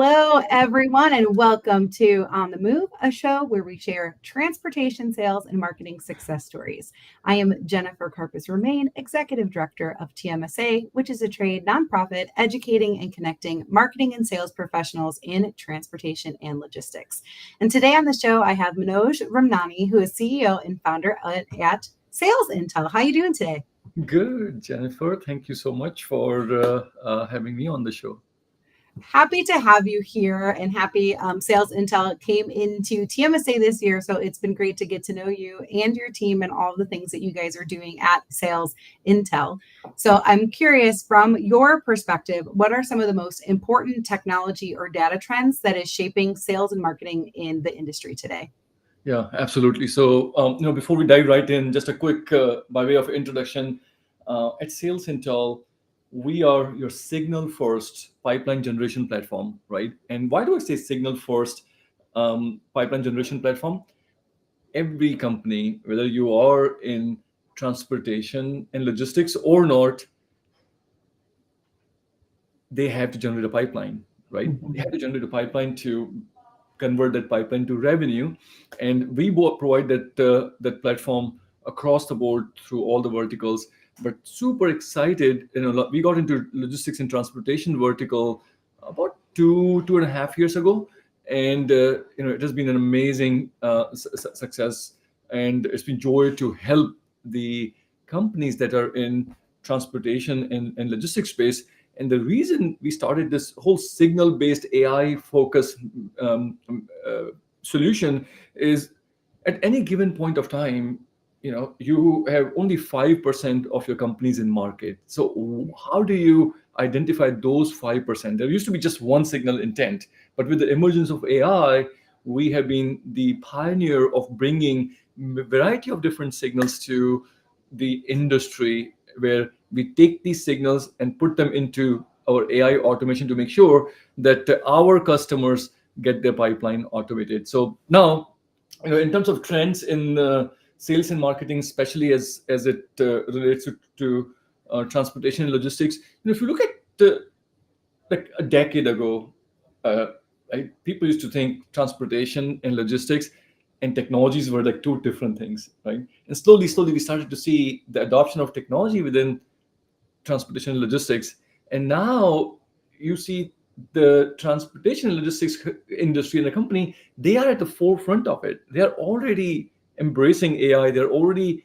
Hello, everyone, and welcome to On the Move, a show where we share transportation sales and marketing success stories. I am Jennifer Carpus-Romain, Executive Director of TMSA, which is a trade nonprofit educating and connecting marketing and sales professionals in transportation and logistics. And today on the show, I have Manoj Ramnani, who is CEO and founder at SalesIntel. How are you doing today? Good, Jennifer. Thank you so much for having me on the show. Happy to have you here, and happy SalesIntel came into TMSA this year. So it's been great to get to know you and your team and all the things that you guys are doing at SalesIntel. So I'm curious, from your perspective, what are some of the most important technology or data trends that is shaping sales and marketing in the industry today? Yeah, absolutely. So, before we dive right in, just a quick, by way of introduction, at SalesIntel, we are your signal first pipeline generation platform, right? And why do I say signal first pipeline generation platform? Every company, whether you are in transportation and logistics or not, they have to generate a pipeline, right? They have to generate a pipeline to convert that pipeline to revenue, and we provide that platform across the board through all the verticals. But super excited, we got into logistics and transportation vertical about 2.5 years ago, and it has been an amazing success, and it's been joy to help the companies that are in transportation and logistics space. And the reason we started this whole signal-based AI focus solution is, at any given point of time, you have only 5% of your companies in market. So how do you identify those 5%? There used to be just one signal intent, but with the emergence of AI, we have been the pioneer of bringing a variety of different signals to the industry, where we take these signals and put them into our AI automation to make sure that our customers get their pipeline automated. So now, in terms of trends in sales and marketing, especially as it relates to transportation and logistics, if you look at like a decade ago, people used to think transportation and logistics and technologies were like two different things, right? And slowly, we started to see the adoption of technology within transportation and logistics. And now you see the transportation and logistics industry and the company, they are at the forefront of it. They are already embracing AI. They're already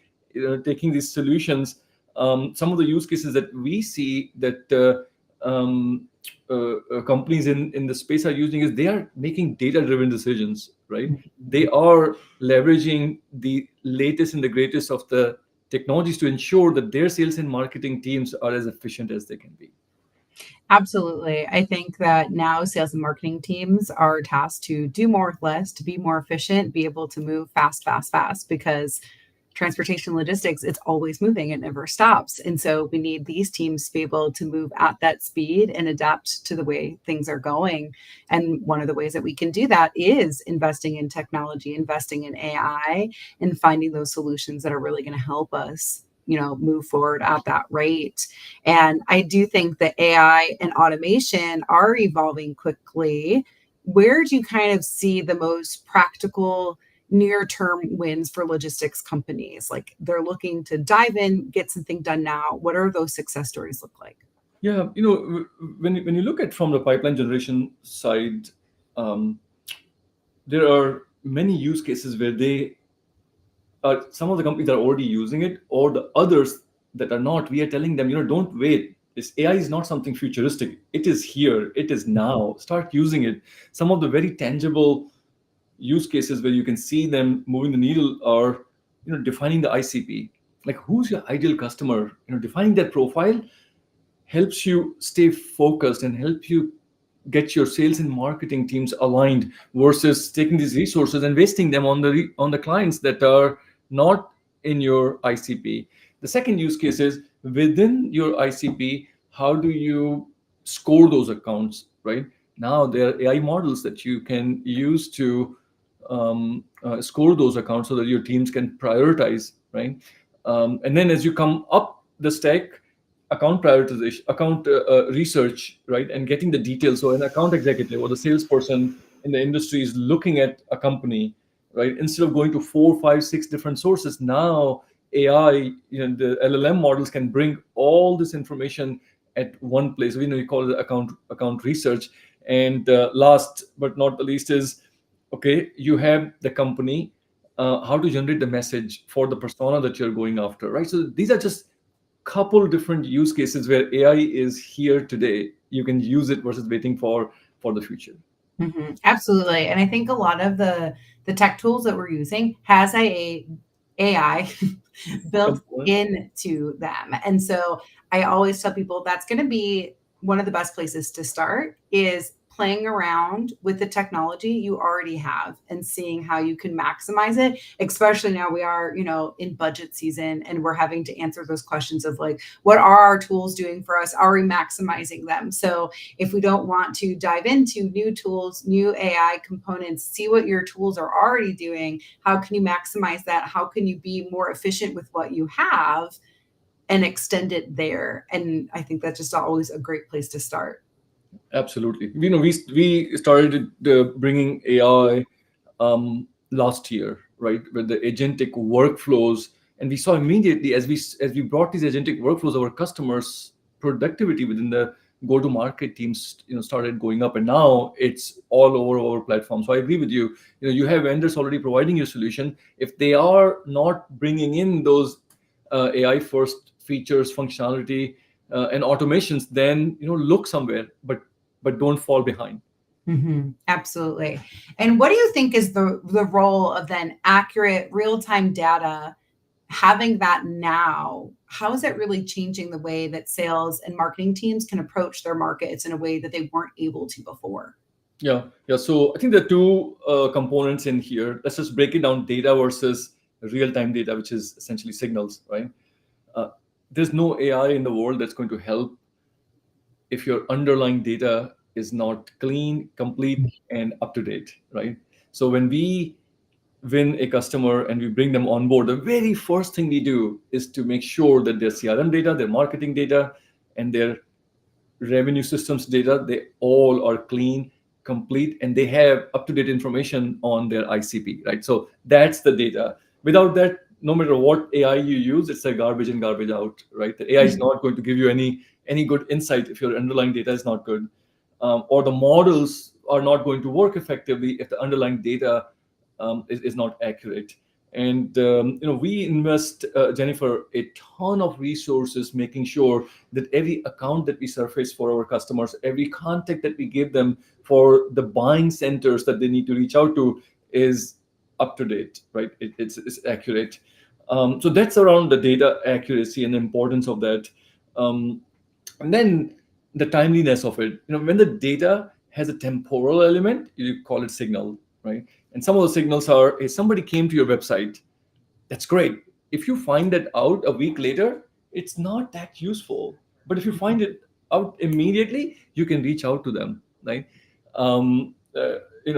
taking these solutions. Some of the use cases that we see that companies in the space are using is they are making data-driven decisions, right? They are leveraging the latest and the greatest of the technologies to ensure that their sales and marketing teams are as efficient as they can be. Absolutely. I think that now sales and marketing teams are tasked to do more with less, to be more efficient, be able to move fast, because transportation logistics, it's always moving, it never stops. And so we need these teams to be able to move at that speed and adapt to the way things are going. And one of the ways that we can do that is investing in technology, investing in AI, and finding those solutions that are really going to help us move forward at that rate. And I do think that AI and automation are evolving quickly. Where do you kind of see the most practical near-term wins for logistics companies? Like, they're looking to dive in, get something done now. What are those success stories look like? Yeah, when you look at from the pipeline generation side, there are many use cases where some of the companies are already using it, or the others that are not. We are telling them, don't wait. This AI is not something futuristic. It is here. It is now. Start using it. Some of the very tangible use cases where you can see them moving the needle are, defining the ICP. Like, who's your ideal customer? Defining that profile helps you stay focused and help you get your sales and marketing teams aligned, versus taking these resources and wasting them on the clients that are not in your ICP. The second use case is, within your ICP, how do you score those accounts, right? Now there are AI models that you can use to score those accounts so that your teams can prioritize, right? And then as you come up the stack, account prioritization, account research, right, and getting the details. So an account executive or the salesperson in the industry is looking at a company, right, instead of going to four, five, six different sources. Now AI, the LLM models can bring all this information at one place. We call it account research. And last but not the least is, okay, you have the company, how to generate the message for the persona that you're going after, right? So these are just couple different use cases where AI is here today. You can use it versus waiting for the future. Absolutely. And I think a lot of the tech tools that we're using has AI built Component. into them. And so I always tell people that's going to be one of the best places to start is playing around with the technology you already have and seeing how you can maximize it, especially now we are, in budget season and we're having to answer those questions of like, what are our tools doing for us? Are we maximizing them? So if we don't want to dive into new tools, new AI components, see what your tools are already doing. How can you maximize that? How can you be more efficient with what you have and extend it there? And I think that's just always a great place to start. Absolutely. We started bringing AI last year, right, with the agentic workflows, and we saw immediately as we brought these agentic workflows, our customers' productivity within the go-to-market teams, started going up, and now it's all over our platform. So I agree with you. You have vendors already providing your solution. If they are not bringing in those AI first features, functionality, and automations, then look somewhere, but don't fall behind. Absolutely. And what do you think is the role of then accurate real time data? Having that now, how is it really changing the way that sales and marketing teams can approach their markets in a way that they weren't able to before? Yeah, yeah. So I think there are two components in here. Let's just break it down: data versus real-time data, which is essentially signals, right? Uh, there's no AI in the world that's going to help if your underlying data is not clean, complete, and up to date, right? So when we win a customer and we bring them on board, the very first thing we do is to make sure that their CRM data, their marketing data, and their revenue systems data, they all are clean, complete, and they have up-to-date information on their ICP, right? So that's the data. Without that, no matter what AI you use, it's a garbage in, garbage out, right? The AI is not going to give you any good insight if your underlying data is not good, or the models are not going to work effectively if the underlying data is not accurate. And we invest, Jennifer, a ton of resources making sure that every account that we surface for our customers, every contact that we give them for the buying centers that they need to reach out to is up to date, right? It's accurate. So that's around the data accuracy and the importance of that. And then the timeliness of it. When the data has a temporal element, you call it signal, right? And some of the signals are, hey, somebody came to your website, that's great. If you find that out a week later, it's not that useful. But if you find it out immediately, you can reach out to them, right?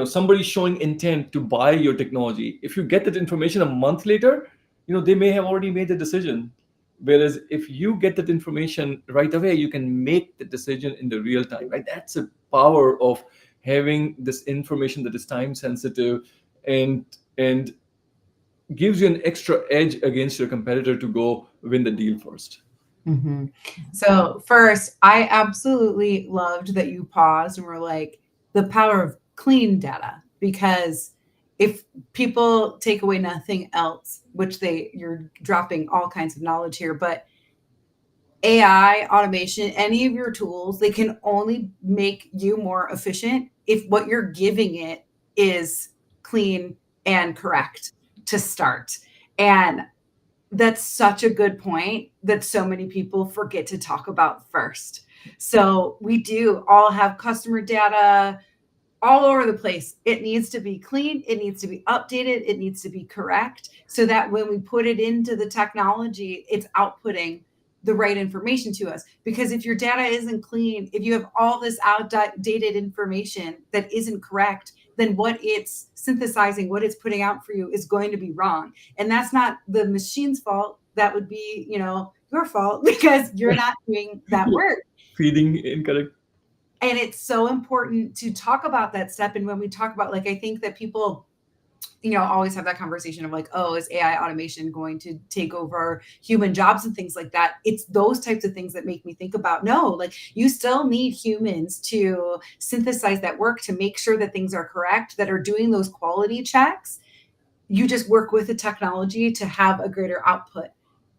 Somebody showing intent to buy your technology. If you get that information a month later, they may have already made the decision. Whereas if you get that information right away, you can make the decision in the real time, right? That's a power of having this information that is time sensitive and gives you an extra edge against your competitor to go win the deal first. hmm So, first, I absolutely loved that you paused and were like, the power of clean data, because if people take away nothing else, which you're dropping all kinds of knowledge here, but AI, automation, any of your tools, they can only make you more efficient if what you're giving it is clean and correct to start. And that's such a good point that so many people forget to talk about first. So we do all have customer data all over the place. It needs to be clean, it needs to be updated, it needs to be correct so that when we put it into the technology, it's outputting the right information to us. Because if your data isn't clean, if you have all this outdated information that isn't correct, then what it's synthesizing, what it's putting out for you is going to be wrong. And that's not the machine's fault. that would be, your fault because you're not doing that work. Feeding incorrect. And it's so important to talk about that step. And when we talk about, like, I think that people, always have that conversation of like, oh, is AI automation going to take over human jobs and things like that? It's those types of things that make me think about, no, like, you still need humans to synthesize that work, to make sure that things are correct, that are doing those quality checks. You just work with the technology to have a greater output.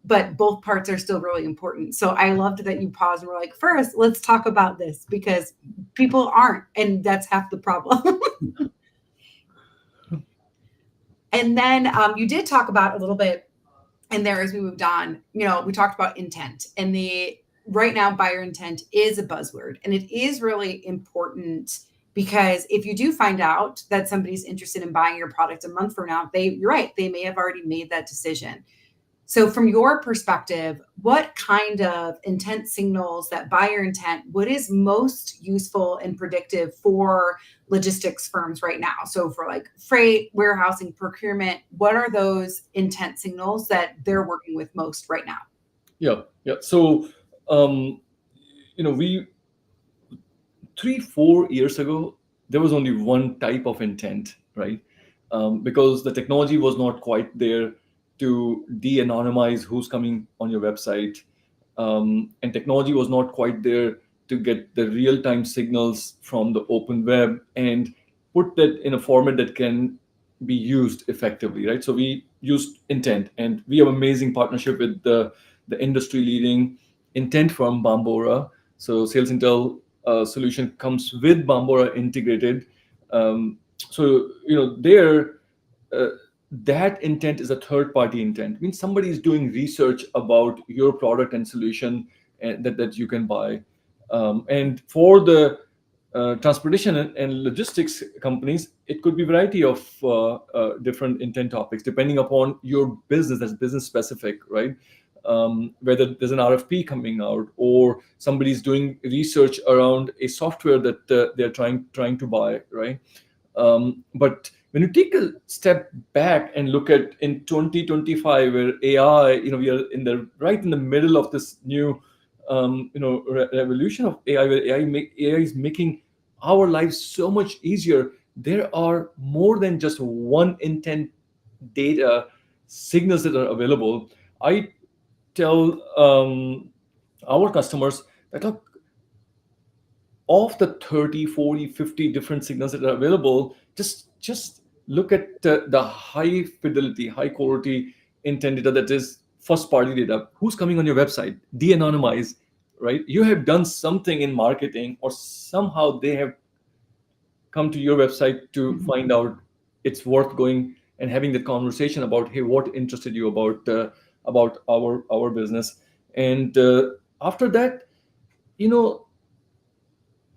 But both parts are still really important. So I loved that you paused and were like, first, let's talk about this, because people aren't. And that's half the problem. And then you did talk about a little bit in there as we moved on, we talked about intent, and right now buyer intent is a buzzword, and it is really important, because if you do find out that somebody's interested in buying your product a month from now, you're right, they may have already made that decision. So from your perspective, what kind of intent signals, that buyer intent, what is most useful and predictive for logistics firms right now? So for like freight, warehousing, procurement, what are those intent signals that they're working with most right now? Yeah. So, we 3-4 years ago, there was only one type of intent, right? Because the technology was not quite there to de-anonymize who's coming on your website, and technology was not quite there to get the real-time signals from the open web and put that in a format that can be used effectively, right? So we used intent, and we have amazing partnership with the industry-leading intent firm Bambora. So SalesIntel solution comes with Bambora integrated. So there, uh, that intent is a third-party intent. Means somebody is doing research about your product and solution, that you can buy. And for the transportation and logistics companies, it could be a variety of different intent topics depending upon your business. That's business specific, right? Whether there's an RFP coming out, or somebody's doing research around a software that they're trying to buy, right? But when you take a step back and look at in 2025, where AI, we are right in the middle of this new revolution of AI, where AI is making our lives so much easier. There are more than just one intent data signals that are available. I tell our customers that, look, of the 30, 40, 50 different signals that are available, just look at the high fidelity, high quality intent data, that is first party data. Who's coming on your website? De-anonymize, right? You have done something in marketing, or somehow they have come to your website to find out it's worth going and having the conversation about, hey, what interested you about our business. And after that, you know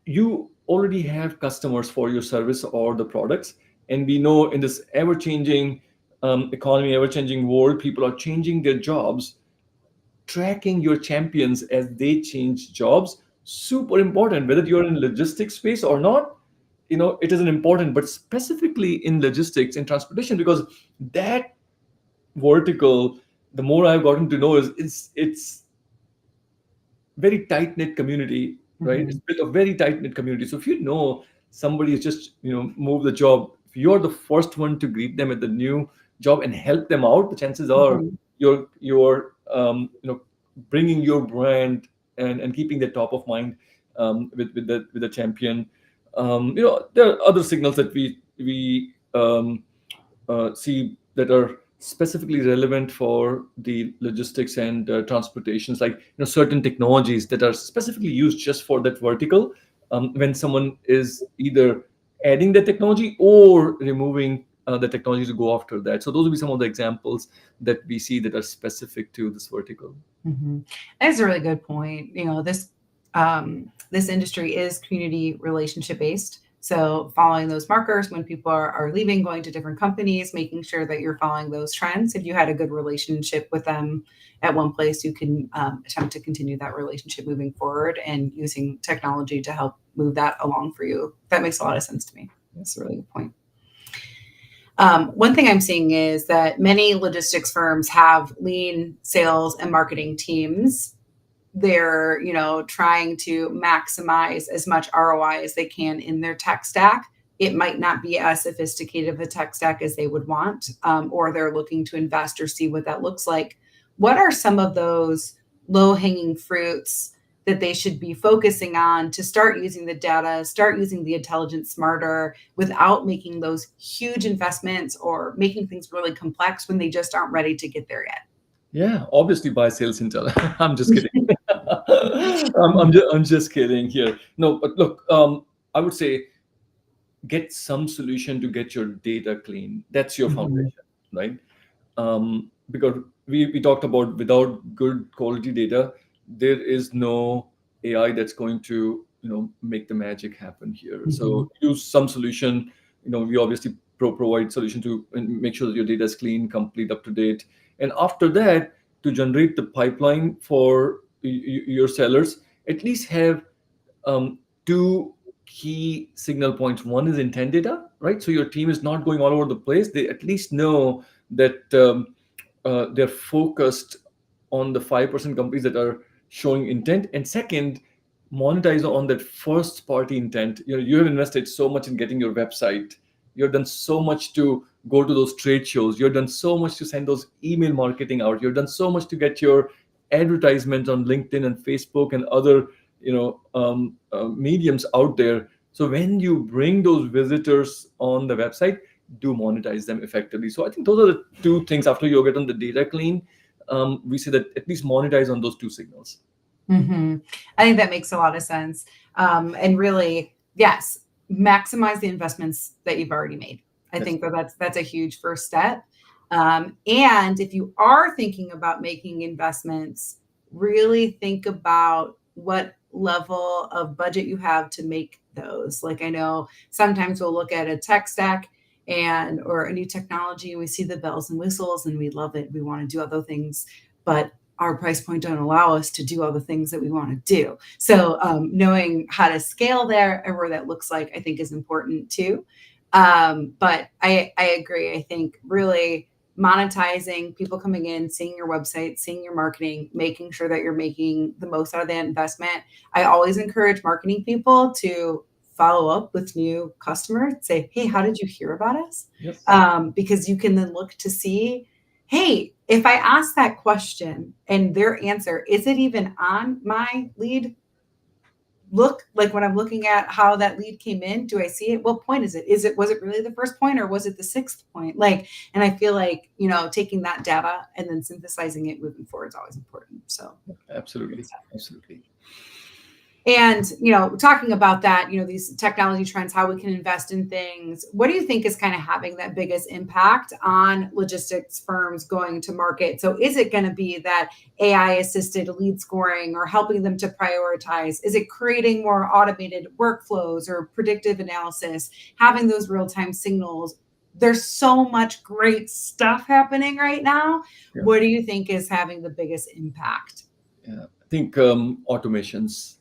you already have customers for your service or the products. And we know in this ever changing economy, ever changing world, people are changing their jobs. Tracking your champions as they change jobs, super important, whether you're in logistics space or not. It isn't important, but specifically in logistics and transportation, because that vertical, the more I've gotten to know, is it's very tight knit community, right? It's Mhm. built a very tight knit community. So if somebody is just move the job, if you're the first one to greet them at the new job and help them out, the chances are Mhm. you're bringing your brand and keeping the top of mind with the champion. There are other signals that we see that are specifically relevant for the logistics and transportations, like certain technologies that are specifically used just for that vertical. When someone is either adding the technology or removing the technology to go after that. So those will be some of the examples that we see that are specific to this vertical. Mhm. That's a really good point. This industry is community relationship based. So following those markers when people are leaving, going to different companies, making sure that you're following those trends. If you had a good relationship with them at one place, you can attempt to continue that relationship moving forward, and using technology to help move that along for you. That makes a lot of sense to me. That's a really good point. One thing I'm seeing is that many logistics firms have lean sales and marketing teams. They're, trying to maximize as much ROI as they can in their tech stack. It might not be as sophisticated of a tech stack as they would want, or they're looking to invest or see what that looks like. What are some of those low hanging fruits that they should be focusing on to start using the data, start using the intelligence smarter without making those huge investments or making things really complex when they just aren't ready to get there yet? Yeah, obviously buy SalesIntel. I'm just kidding. I'm just kidding here. No, but look, I would say get some solution to get your data clean. That's your Mhm. foundation, right? Because we talked about without good quality data, there is no AI that's going to make the magic happen here. Mhm. So use some solution. We obviously provide solution to and make sure that your data is clean, complete, up to date, and after that, to generate the pipeline for your sellers, at least have two key signal points. One is intent data, right? So your team is not going all over the place. They at least know that they're focused on the 5% companies that are showing intent. And second, monetize on that first party intent. You have invested so much in getting your website. You've done so much to go to those trade shows. You've done so much to send those email marketing out. You've done so much to get your advertisements on LinkedIn and Facebook and other mediums out there. So when you bring those visitors on the website, do monetize them effectively. So I think those are the two things. After you get on the data clean, we say that at least monetize on those two signals. Hmm. I think that makes a lot of sense. And really, yes, maximize the investments that you've already made. I That's think that's a huge first step. And if you are thinking about making investments, really think about what level of budget you have to make those. Like I know sometimes we'll look at a tech stack and or a new technology and we see the bells and whistles and we love it. We want to do other things, but our price point don't allow us to do all the things that we want to do. So knowing how to scale there and where that looks like, I think is important too. But I agree. I think really monetizing people coming in, seeing your website, seeing your marketing, making sure that you're making the most out of that investment. I always encourage marketing people to follow up with new customers, say, hey, how did you hear about us? Yes. Because you can then look to see, hey, if I ask that question and their answer, is it even on my lead? Look, like when I'm looking at how that lead came in, do I see it? What point is it? Was it really the first point or was it the sixth point? Like, and I feel like, taking that data and then synthesizing it moving forward is always important. So good Absolutely. stuff. Absolutely. And, talking about that, these technology trends, how we can invest in things, what do you think is kind of having that biggest impact on logistics firms going to market? So is it going to be that AI assisted lead scoring or helping them to prioritize? Is it creating more automated workflows or predictive analysis, having those real-time signals? There's so much great stuff happening right now. Yeah. What do you think is having the biggest impact? Yeah. I think automations,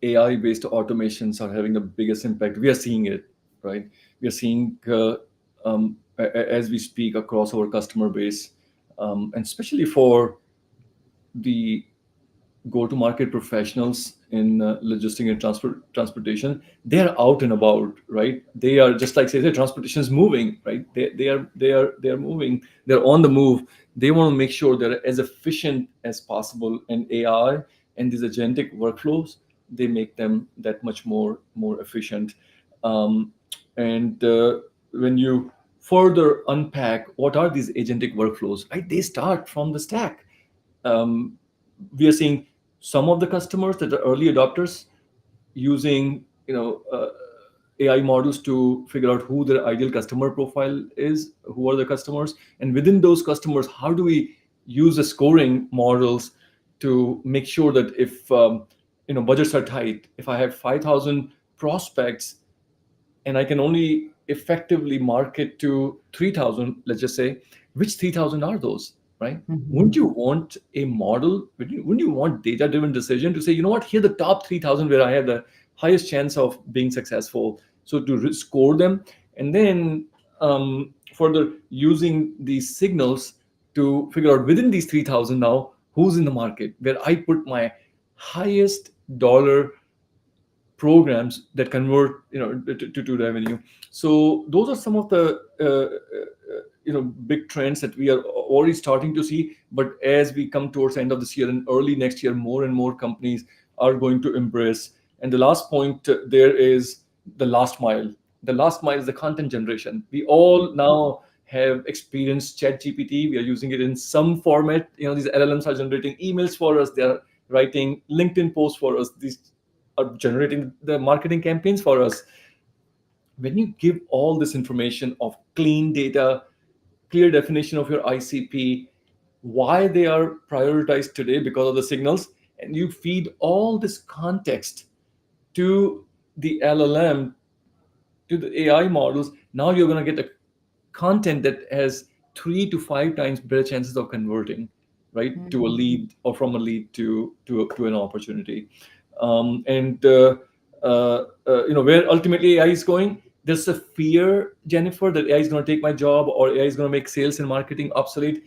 AI based automations are having the biggest impact. We are seeing it, right? We are seeing as we speak across our customer base, and especially for the go-to-market professionals in logistics and transportation. They are out and about, right? They are just like say, transportation is moving, right? They are moving. They're on the move. They want to make sure they're as efficient as possible. And AI and these agentic workflows, they make them that much more efficient. Um, and when you further unpack what are these agentic workflows, right? They start from the stack. um, we are seeing some of the customers that are early adopters using AI models to figure out who their ideal customer profile is, who are the customers, and within those customers, how do we use the scoring models to make sure that if budgets are tight, if I have 5,000 prospects and I can only effectively market to 3,000, let's just say, which 3,000 are those, right? Wouldn't Mhm. you want a model? Wouldn't you want data-driven decision to say, you know what, here are the top 3,000 where I have the highest chance of being successful. So to score them, and then further using these signals to figure out within these 3,000 now who's in the market where I put my highest dollar programs that convert to revenue. So those are some of the big trends that we are already starting to see. But as we come towards the end of this year and early next year, more and more companies are going to embrace. And the last point there is the last mile. The last mile is the content generation. We all now have experienced chat gpt. We are using it in some format. These llms are generating emails for us. They are writing linkedin posts for us. These are generating the marketing campaigns for us. When you give all this information of clean data, clear definition of your ICP, why they are prioritized today because of the signals, and you feed all this context to the LLM, to the AI models, now you're going to get a content that has 3 to 5 times better chances of converting, right, to a Mhm. lead, or from a lead to an opportunity. And where ultimately AI is going, there's a fear, Jennifer, that AI is going to take my job or AI is going to make sales and marketing obsolete.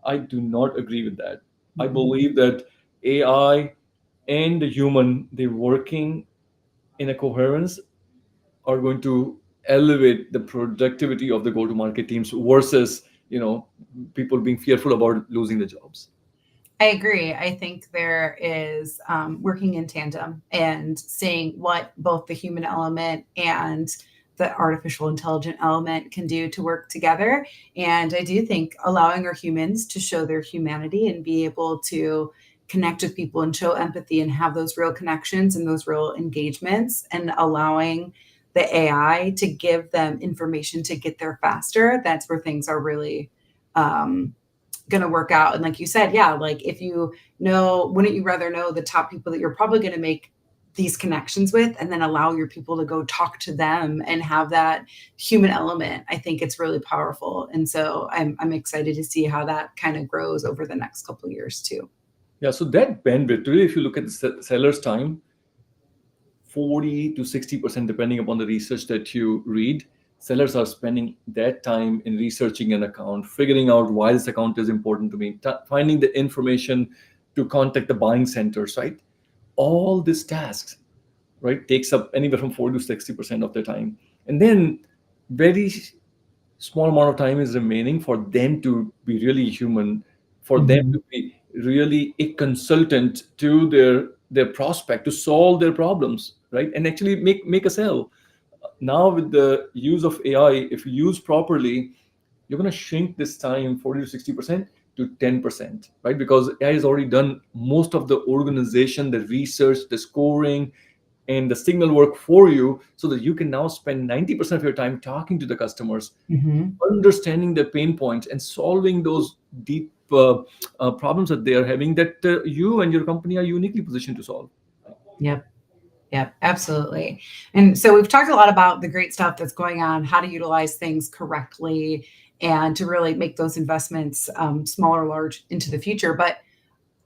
I do not agree with that. I Mhm. believe that AI and the human, they're working in a coherence, are going to elevate the productivity of the go-to-market teams versus people being fearful about losing the jobs. I agree. I think there is working in tandem and seeing what both the human element and the artificial intelligent element can do to work together. And I do think allowing our humans to show their humanity and be able to connect with people and show empathy and have those real connections and those real engagements, and allowing the AI to give them information to get there faster, that's where things are really um, going to work out. And like you said, yeah, like if you know, wouldn't you rather know the top people that you're probably going to make these connections with, and then allow your people to go talk to them and have that human element? I think it's really powerful. And so I'm excited to see how that kind of grows over the next couple of years too. Yeah, so that bandwidth, really, if you look at the seller's time, 40 to 60%, depending upon the research that you read, sellers are spending that time in researching an account, figuring out why this account is important to me, finding the information to contact the buying centers, right? All these tasks, right, takes up anywhere from 40 to 60% of their time. And then very small amount of time is remaining for them to be really human, for them Mm-hmm. to be really a consultant to their prospect, to solve their problems, right, and actually make a sale. Now with the use of AI, if used properly, you're going to shrink this time 40 to 60% to 10%, right? Because AI has already done most of the organization, the research, the scoring, and the signal work for you, so that you can now spend 90% of your time talking to the customers, Mm-hmm. understanding their pain points, and solving those deep problems that they are having, that you and your company are uniquely positioned to solve. Yep. Yep, absolutely. And so we've talked a lot about the great stuff that's going on, how to utilize things correctly, and to really make those investments small or large into the future. But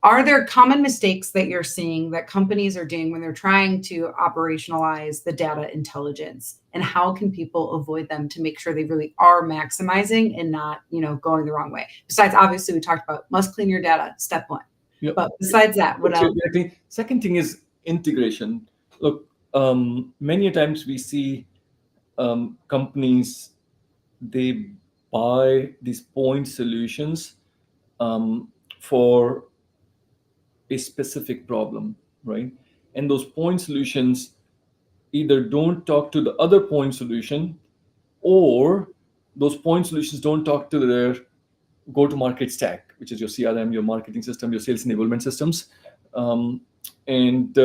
are there common mistakes that you're seeing that companies are doing when they're trying to operationalize the data intelligence? And how can people avoid them to make sure they really are maximizing and not, going the wrong way? Besides, obviously, we talked about must clean your data, step one. Yep. But besides that, what else? Exactly. Second thing is integration. Look, many times we see companies, they buy these point solutions um, for a specific problem, right? And those point solutions either don't talk to the other point solution, or those point solutions don't talk to their go-to-market stack, which is your CRM, your marketing system, your sales enablement systems. Um, and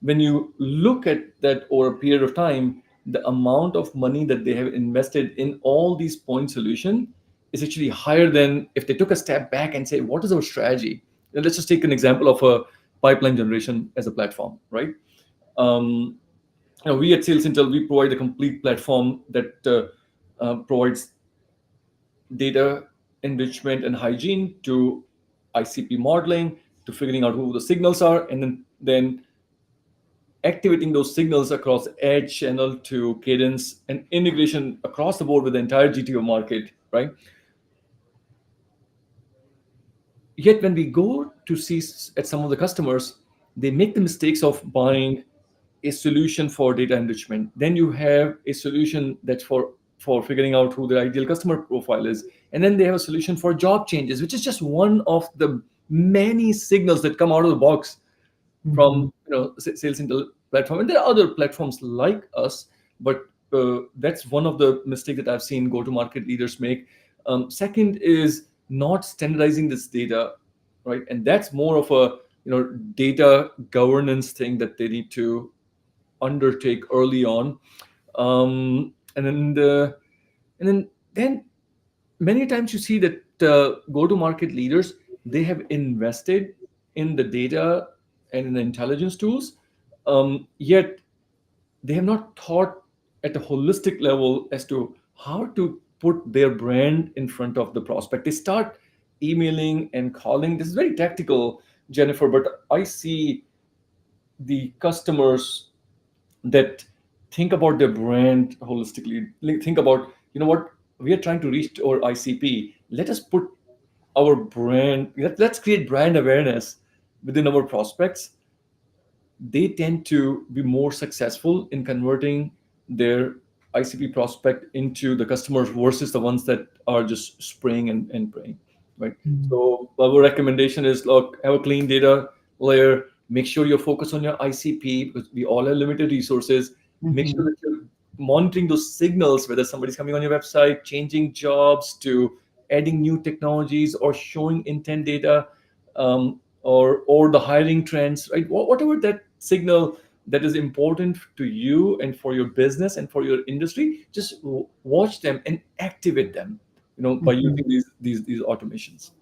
when you look at that over a period of time, the amount of money that they have invested in all these point solution is actually higher than if they took a step back and say, what is our strategy? And let's just take an example of a pipeline generation as a platform, right? Um, we at SalesIntel, we provide a complete platform that provides data enrichment and hygiene to ICP modeling, to figuring out who the signals are, and then activating those signals across edge channel to cadence and integration across the board with the entire GTO market, right? Yet when we go to see at some of the customers, they make the mistakes of buying a solution for data enrichment. Then you have a solution that's for figuring out who the ideal customer profile is, and then they have a solution for job changes, which is just one of the many signals that come out of the box Mm-hmm. from Sales Intel platform. And there are other platforms like us, but that's one of the mistakes that I've seen go to market leaders make. Second is not standardizing this data, right? And that's more of a data governance thing that they need to undertake early on. And then many times you see that go-to-market leaders, they have invested in the data and in the intelligence tools, yet they have not thought at a holistic level as to how to put their brand in front of the prospect. They start emailing and calling. This is very tactical, Jennifer, but I see the customers that think about their brand holistically. Like, think about, what, we are trying to reach our ICP. Let us put our brand, let's create brand awareness within our prospects. They tend to be more successful in converting their ICP prospect into the customers versus the ones that are just spraying and praying, right? So our recommendation is, look, have a clean data layer. Make sure you're focused on your ICP because we all have limited resources. Make sure Mm-hmm. that you're monitoring those signals, whether somebody's coming on your website, changing jobs, to adding new technologies, or showing intent data, or the hiring trends, right? Whatever that signal that is important to you and for your business and for your industry, just watch them and activate them, by Mm-hmm. using these automations.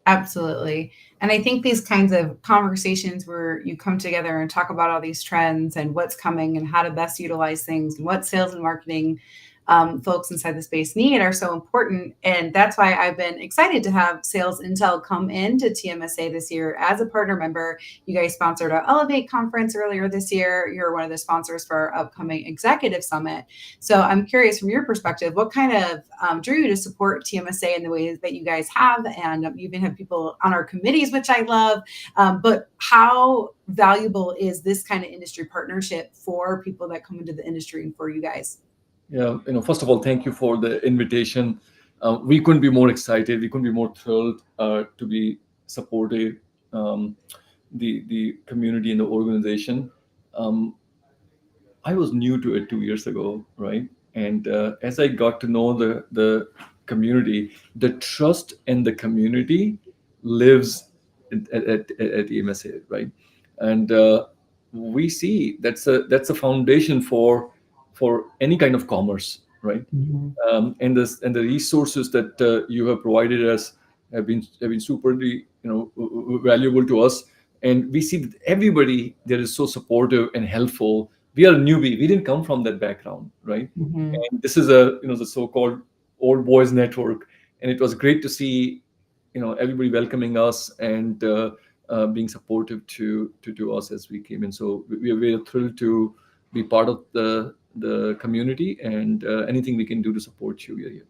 Absolutely. And I think these kinds of conversations where you come together and talk about all these trends and what's coming and how to best utilize things and what sales and marketing folks inside the space need are so important. And that's why I've been excited to have Sales Intel come into TMSA this year as a partner member. You guys sponsored our Elevate conference earlier this year. You're one of the sponsors for our upcoming executive summit. So I'm curious from your perspective, what kind of drew you to support TMSA in the ways that you guys have? And you even have people on our committees, which I love. But how valuable is this kind of industry partnership for people that come into the industry and for you guys? Yeah, first of all, thank you for the invitation. We couldn't be more excited. We couldn't be more thrilled to be supporting um, the community and the organization. Um, I was new to it 2 years ago, right? And as I got to know the community, the trust in the community lives at EMSA, right? And we see that's a foundation for any kind of commerce, right? Mm-hmm. And the resources that you have provided us have been super valuable to us. And we see that everybody there is so supportive and helpful. We are a newbie, we didn't come from that background, right? Mm-hmm. And this is the so-called old boys network. And it was great to see everybody welcoming us and being supportive to us as we came in. So we are very thrilled to be part of the community, and anything we can do to support you, we are here.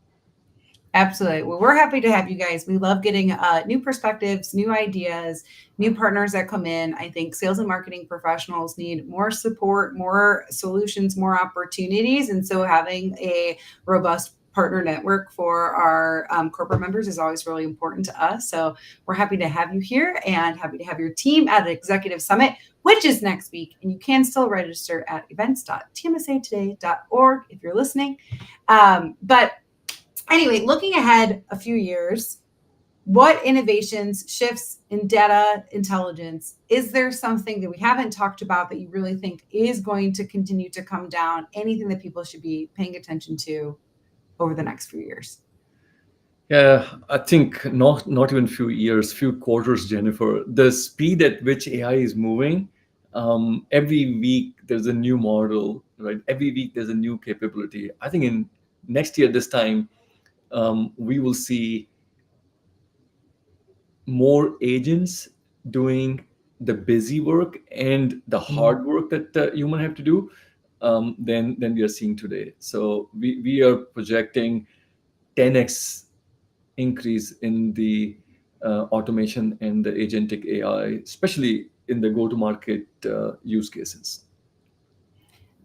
Absolutely. Well, we're happy to have you guys. We love getting new perspectives, new ideas, new partners that come in. I think sales and marketing professionals need more support, more solutions, more opportunities. And so having a robust partner network for our corporate members is always really important to us. So we're happy to have you here and happy to have your team at the Executive Summit, which is next week. And you can still register at events.tmsatoday.org if you're listening. But anyway, looking ahead a few years, what innovations, shifts in data intelligence, is there something that we haven't talked about that you really think is going to continue to come down? Anything that people should be paying attention to over the next few years? Yeah, I think not even few years, few quarters, Jennifer. The speed at which AI is moving, every week there's a new model, right? Every week there's a new capability. I think in next year this time, we will see more agents doing the busy work and the hard work that human have to do than we are seeing today. So we are projecting 10x increase in the automation and the agentic AI, especially in the go-to-market use cases.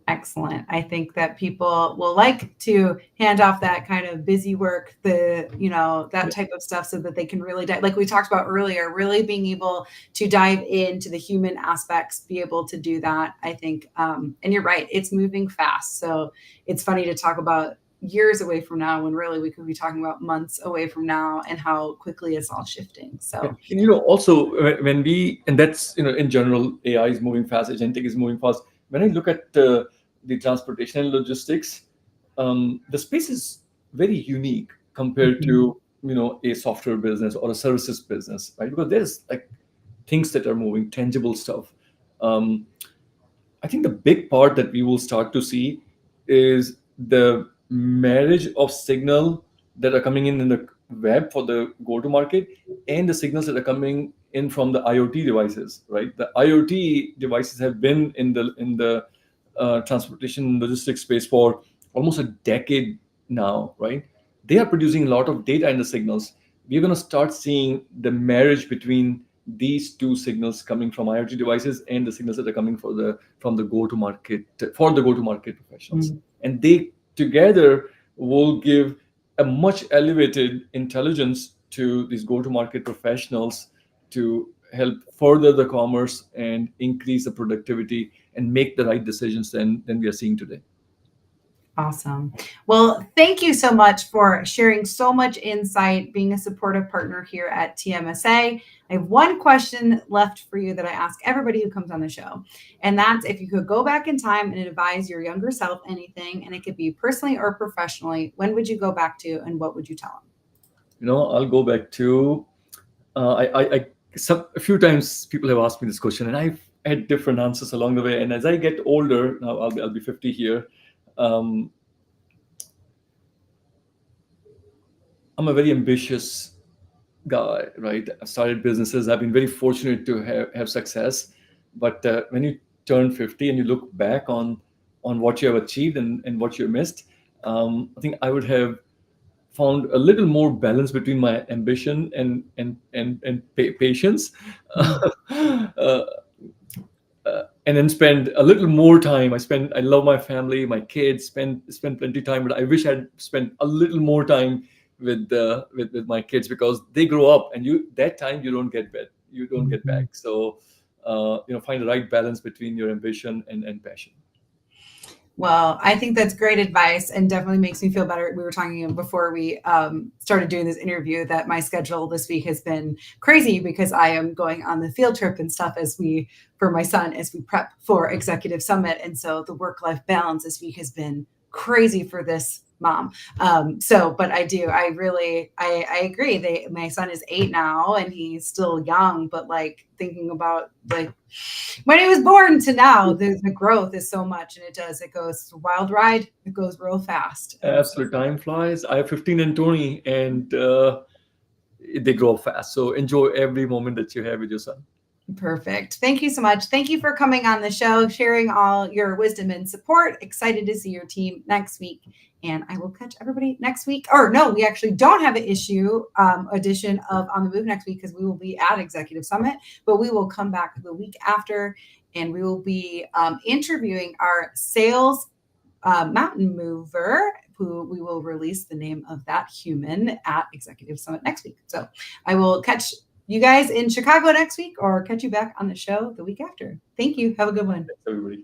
Excellent. I think that people will like to hand off that kind of busy work, that Yeah. type of stuff so that they can really dive, like we talked about earlier, really being able to dive into the human aspects, be able to do that. I think, and you're right, it's moving fast. So it's funny to talk about years away from now when really we could be talking about months away from now and how quickly it's all shifting. Yeah. So, And also when we, and that's, in general, AI is moving fast, agentic is moving fast. When I look at the transportation and logistics, the space is very unique compared mhm, to, a software business or a services business, right? Because there's like things that are moving, tangible stuff. Um, I think the big part that we will start to see is the marriage of signal that are coming in the web for the go to market and the signals that are coming in from the IoT devices, right? The IoT devices have been in the transportation logistics space for almost a decade now, right? They are producing a lot of data in the signals. We're going to start seeing the marriage between these two signals coming from IoT devices and the signals that are coming from the go-to-market for the go-to-market professionals, mm, and they together will give a much elevated intelligence to these go-to-market professionals to help further the commerce and increase the productivity and make the right decisions than we are seeing today. awesome. Well, thank you so much for sharing so much insight, being a supportive partner here at TMSA. I have one question left for you that I ask everybody who comes on the show. And that's if you could go back in time and advise your younger self anything, and it could be personally or professionally, when would you go back to and what would you tell I'll go back to a few times people have asked me this question, and I've had different answers along the way. And as I get older, now I'll be 50 here. Um, I'm a very ambitious guy, right? I've started businesses. I've been very fortunate to have success. But when you turn 50 and you look back on what you have achieved and what you missed, I think I would have found a little more balance between my ambition and patience. them? uh, and then spend a little more time. I love my family, my kids, spend plenty of time, but I wish I'd spent a little more time with my kids, because they grow up and that time you don't get Mhm. back. So find the right balance between your ambition and passion. Well, I think that's great advice and definitely makes me feel better. We were talking before we started doing this interview that my schedule this week has been crazy because I am going on the field trip and stuff for my son, as we prep for Executive Summit. And so the work life balance this week has been crazy for this mom. But I agree. My son is 8 now and he's still young, but like thinking about like when he was born to now, the growth is so much, and it goes wild ride. It goes real fast. And so Absolute time flies. I have 15 and 20, and they grow up fast. So enjoy every moment that you have with your son. perfect. Thank you so much. Thank you for coming on the show, sharing all your wisdom and support. Excited to see your team next week. And I will catch everybody next week. Or no, we actually don't have an edition of On the Move next week because we will be at Executive Summit, but we will come back the week after and we will be interviewing our sales mountain mover, who we will release the name of that human at Executive Summit next week. So I will catch you guys in Chicago next week or catch you back on the show the week after. Thank you. Have a good one. Thanks, everybody.